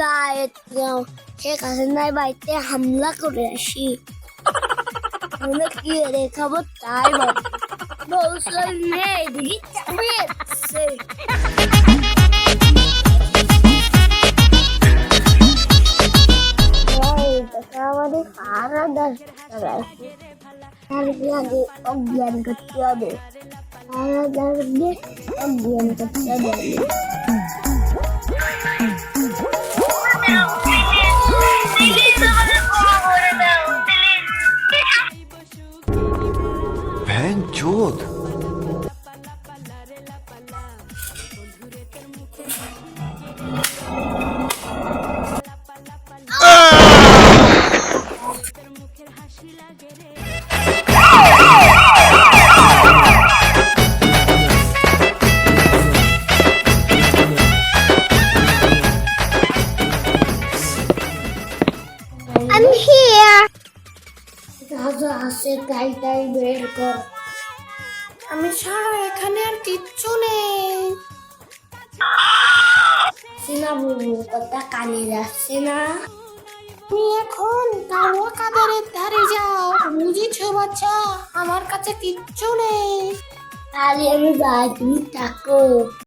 রায়েতগাঁও শেখ হাসিনার বাড়িতে হামলা করে আসি। মনে কি রে খবর তাই বলছে আমাদের আলাদা অজ্ঞান করতে হবে, আলাদা অজ্ঞান করতে হবে। भैंचोद I'm here. রাজা আছে গাইটাই বের কর। আমি ছাড়া এখানে আর কিচ্ছু নেই। সিনা বুবু কথা কানে যাচ্ছে না। তুমি এখন কাওয়া কাদারের ধারে যাও, বুঝেছো বাচ্চা? আমার কাছে কিচ্ছু নেই। তাহলে আমি যাই, তুমি থাকো।